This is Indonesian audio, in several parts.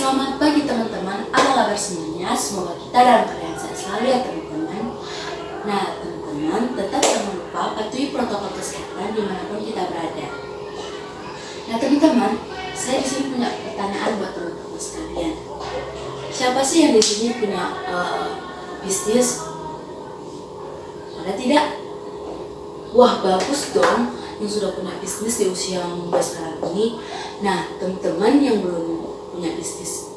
Selamat pagi teman-teman, apa kabar semuanya? Semoga kita dalam keadaan sehat selalu ya teman-teman. Nah teman-teman, tetap jangan lupa patuhi protokol kesehatan dimanapun kita berada. Nah teman-teman, saya di sini punya pertanyaan buat teman-teman sekalian. Siapa sih yang di sini punya bisnis? Ada tidak? Wah bagus dong, yang sudah punya bisnis di usia muda sekarang ini. Nah teman-teman yang belum punya bisnis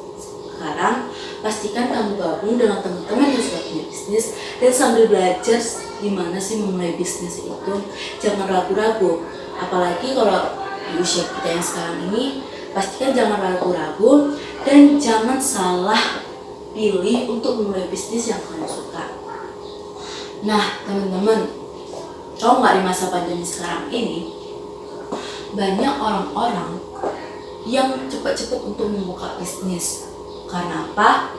sekarang, pastikan kamu gabung dengan teman-teman yang sudah punya bisnis dan sambil belajar gimana sih memulai bisnis itu. Jangan ragu-ragu, apalagi kalau di usia kita yang sekarang ini, pastikan jangan ragu-ragu dan jangan salah pilih untuk memulai bisnis yang kalian suka. Nah teman-teman, tahu nggak di masa pandemi sekarang ini banyak orang-orang yang cepat-cepat untuk membuka bisnis. Karena apa?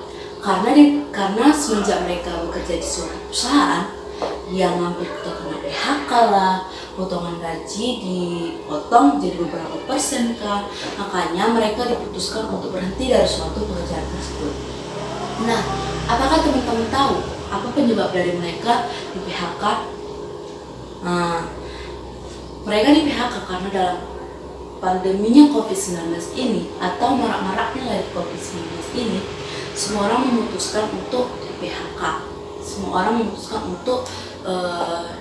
Karena semenjak mereka bekerja di suatu perusahaan yang hampir terkena PHK lah, potongan gaji dipotong jadi beberapa persen kah, makanya mereka diputuskan untuk berhenti dari suatu pekerjaan tersebut. Nah, apakah teman-teman tahu apa penyebab dari mereka di PHK? Mereka di PHK karena dalam pandeminya COVID-19 ini atau marak-maraknya lagi COVID-19 ini, semua orang memutuskan untuk di PHK. Semua orang memutuskan untuk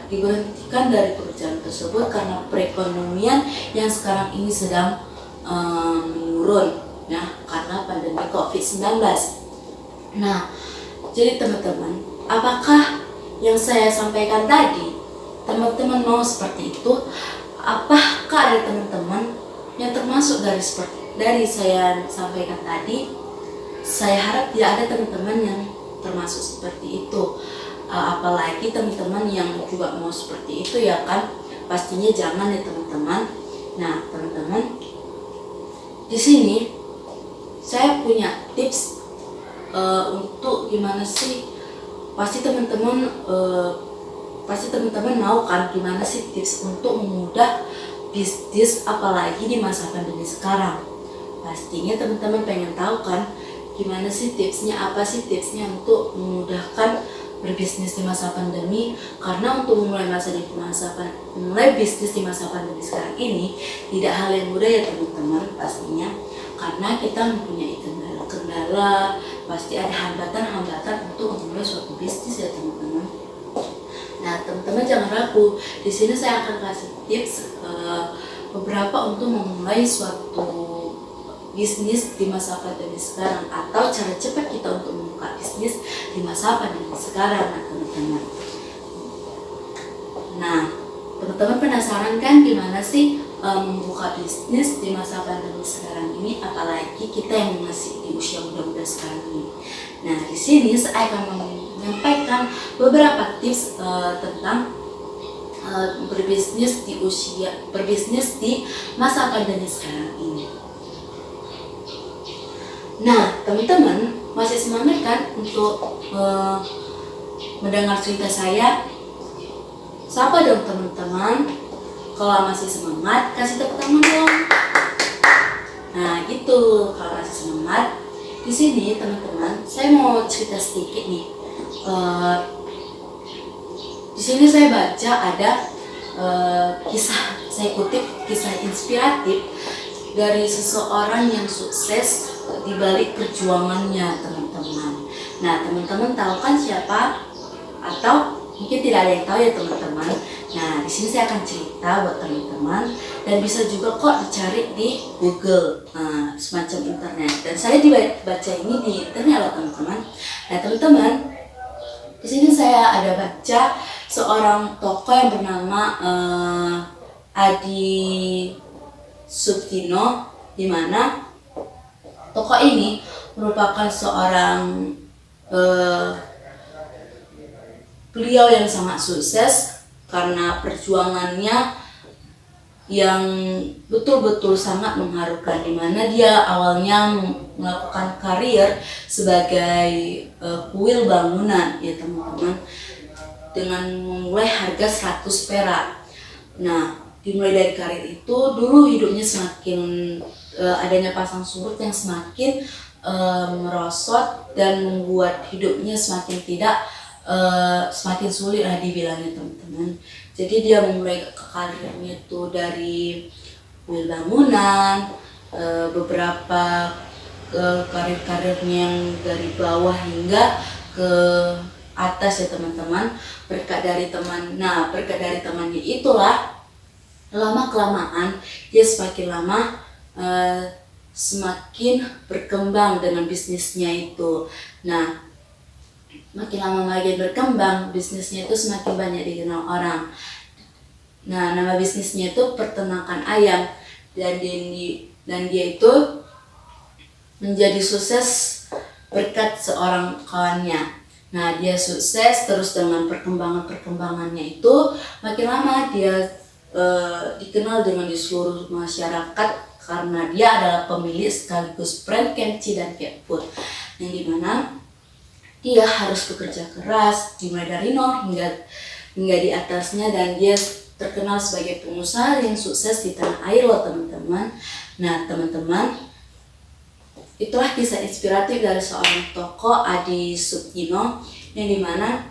diberhentikan dari pekerjaan tersebut karena perekonomian yang sekarang ini sedang menurun ya, karena pandemi COVID-19. Nah, jadi teman-teman, apakah yang saya sampaikan tadi teman-teman mau seperti itu? Apakah ada teman-teman yang termasuk dari saya sampaikan tadi? Saya harap tidak ada teman-teman yang termasuk seperti itu. Apalagi teman-teman yang juga mau seperti itu ya kan, pastinya jangan ya teman-teman. Nah teman-teman, di sini saya punya tips untuk gimana sih, pasti teman-teman mau kan gimana sih tips untuk memudahkan bisnis apalagi di masa pandemi sekarang. Pastinya teman-teman pengen tahu kan gimana sih tipsnya, apa sih tipsnya untuk memudahkan berbisnis di masa pandemi. Karena untuk memulai bisnis di masa pandemi sekarang ini tidak hal yang mudah ya teman-teman pastinya, karena kita mempunyai kendala, pasti ada hambatan-hambatan untuk memulai suatu bisnis ya teman-teman. Nah teman-teman jangan ragu, di sini saya akan kasih tips beberapa untuk memulai suatu bisnis di masa pandemi sekarang, atau cara cepat kita untuk membuka bisnis di masa pandemi sekarang. Nah teman-teman penasaran kan gimana sih membuka bisnis di masa pandemi sekarang ini, apalagi kita yang masih di usia muda-muda sekarang ini. Nah di sini saya akan menyampaikan beberapa tips tentang berbisnis di masa pandemi sekarang ini. Nah teman-teman masih semangat kan untuk mendengar cerita saya? Sapa dong teman-teman, kalau masih semangat kasih tepuk tangan dong. Nah gitu, kalau masih semangat. Di sini teman-teman, saya mau cerita sedikit nih. Di sini saya baca ada kisah, saya kutip kisah inspiratif dari seseorang yang sukses di balik perjuangannya teman-teman. Nah teman-teman tahu kan siapa? Atau mungkin tidak ada yang tahu ya teman-teman. Nah di sini saya akan cerita buat teman-teman, dan bisa juga kok dicari di Google, semacam internet. Dan saya dibaca ini di internet loh teman-teman. Nah teman-teman, di sini saya ada baca seorang tokoh yang bernama Adi Suktino, di mana tokoh ini merupakan seorang beliau yang sangat sukses karena perjuangannya yang betul-betul sangat mengharukan, di mana dia awalnya melakukan karir sebagai kuil bangunan ya teman-teman, dengan memulai harga 100 perak. Nah dimulai dari karir itu, dulu hidupnya semakin adanya pasang surut yang semakin merosot dan membuat hidupnya semakin sulit lah dibilangnya teman-teman. Jadi dia memulai karirnya itu dari kuil bangunan, beberapa karir-karirnya yang dari bawah hingga ke atas ya teman-teman, berkat dari temannya itulah lama kelamaan dia semakin lama semakin berkembang dengan bisnisnya itu. Nah, makin lama makin berkembang, bisnisnya itu semakin banyak dikenal orang. Nah, nama bisnisnya itu peternakan ayam, dan dia itu menjadi sukses berkat seorang kawannya. Nah, dia sukses terus dengan perkembangannya itu, makin lama dia dikenal dengan di seluruh masyarakat karena dia adalah pemilik sekaligus brand Kenchi dan Cat Food, yang dimana dia harus bekerja keras dimulai dari nol hingga di atasnya, dan dia terkenal sebagai pengusaha yang sukses di tanah air loh teman-teman. Nah teman-teman, itulah kisah inspiratif dari seorang tokoh Adi Sugino, yang dimana